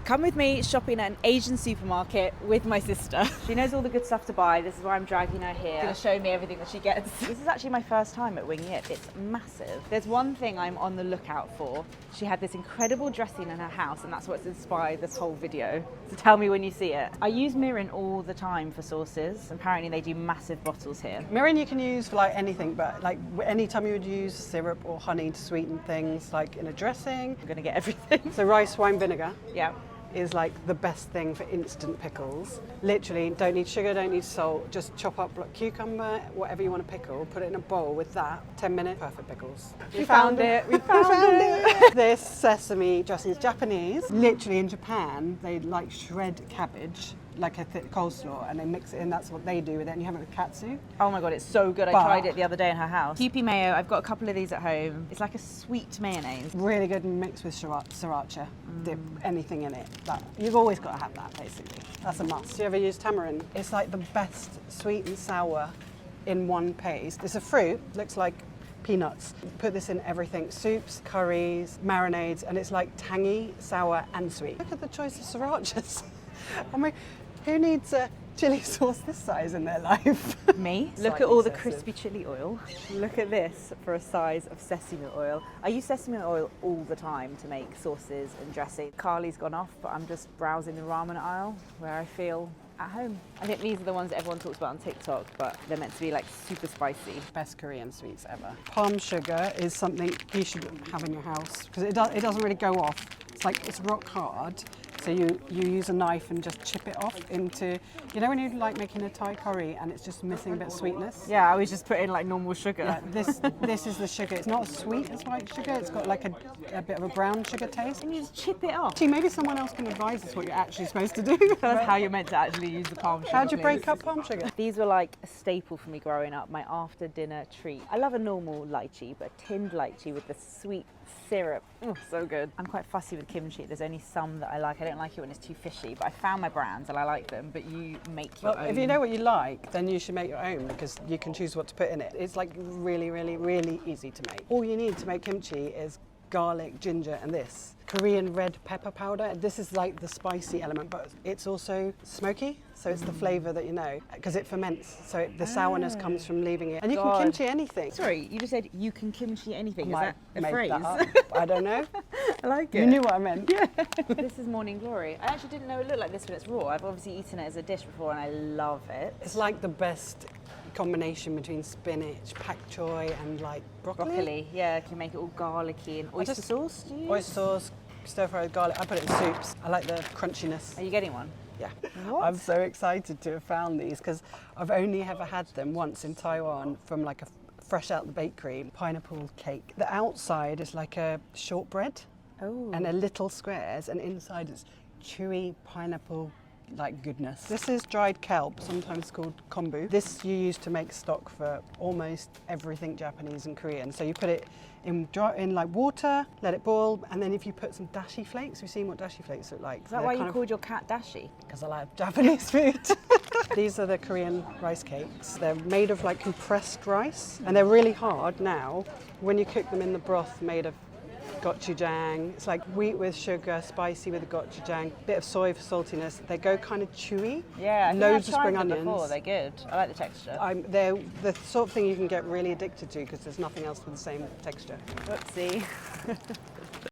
Come with me shopping at an Asian supermarket with my sister. She knows all the good stuff to buy. This is why I'm dragging her here. She's gonna show me everything that she gets. This is actually my first time at Winging It. It's massive. There's one thing I'm on the lookout for. She had this incredible dressing in her house, and that's what's inspired this whole video. So tell me when you see it. I use Mirin all the time for sauces. Apparently they do massive bottles here. Mirin you can use for like anything, but like anytime you would use syrup or honey to sweeten things, like in a dressing. I'm gonna get everything. So rice wine vinegar. Yeah. Is like the best thing for instant pickles. Literally, don't need sugar, don't need salt, just chop up like cucumber, whatever you want to pickle, put it in a bowl with that, 10 minutes, perfect pickles. We found it. This sesame dressing is Japanese. Literally in Japan, they like shred cabbage, like a thick coleslaw, and they mix it in, that's what they do with it, and you have it with katsu. Oh my god, it's so good. I tried it the other day in her house. Kewpie mayo, I've got a couple of these at home. It's like a sweet mayonnaise. Really good and mixed with sriracha. Dip anything in it. You've always got to have that, basically. That's a must. Do you ever use tamarind? It's like the best sweet and sour in one paste. It's a fruit, looks like peanuts. Put this in everything, soups, curries, marinades, and it's like tangy, sour and sweet. Look at the choice of srirachas. I mean, who needs a chili sauce this size in their life? Me? Look at all the crispy chili oil. Look at this for a size of sesame oil. I use sesame oil all the time to make sauces and dressing. Carly's gone off, but I'm just browsing the ramen aisle where I feel at home. I think these are the ones that everyone talks about on TikTok, but they're meant to be like super spicy. Best Korean sweets ever. Palm sugar is something you should have in your house because it doesn't really go off. It's rock hard. So you use a knife and just chip it off into, you know when you like making a Thai curry and it's just missing a bit of sweetness? Yeah, I was just putting like normal sugar. Yeah, this is the sugar. It's not as sweet as white sugar. It's got like a bit of a brown sugar taste. And you just chip it off. Actually, maybe someone else can advise us what you're actually supposed to do. That's how you're meant to actually use the palm sugar. How'd you break up palm sugar? These were like a staple for me growing up, my after dinner treat. I love a normal lychee, but a tinned lychee with the sweet syrup. Oh, so good. I'm quite fussy with kimchi. There's only some that I like. I don't like it when it's too fishy, but I found my brands and I like them, but you make your own. If you know what you like, then you should make your own because you can choose what to put in it. It's like really, really, really easy to make. All you need to make kimchi is garlic, ginger, and this Korean red pepper powder. This is like the spicy element, but it's also smoky, so it's the flavour that you know, because it ferments, so the sourness comes from leaving it. And you can kimchi anything. Sorry, you just said you can kimchi anything. Is that a made phrase? That up. I don't know. I like it. You knew what I meant. Yeah. This is Morning Glory. I actually didn't know it looked like this when it's raw. I've obviously eaten it as a dish before and I love it. It's like the best combination between spinach, pak choy, and like broccoli. Yeah, you can make it all garlicky and oyster sauce. Do you use? Oyster sauce, stir-fried garlic. I put it in soups. I like the crunchiness. Are you getting one? Yeah. What? I'm so excited to have found these because I've only ever had them once in Taiwan from like a fresh out the bakery pineapple cake. The outside is like a shortbread and a little squares, and inside it's chewy pineapple like goodness. This is dried kelp, sometimes called kombu. This you use to make stock for almost everything Japanese and Korean. So you put it in like water, let it boil, and then if you put some dashi flakes, we've seen what dashi flakes look like. Is that why you called your cat Dashi? Because I like Japanese food. These are the Korean rice cakes. They're made of like compressed rice, and they're really hard now. When you cook them in the broth made of gochujang, it's like wheat with sugar, spicy with the gochujang, bit of soy for saltiness. They go kind of chewy. Yeah, loads of I've tried spring them onions. before. They're good. I like the texture. They're the sort of thing you can get really addicted to because there's nothing else with the same texture. Whoopsie.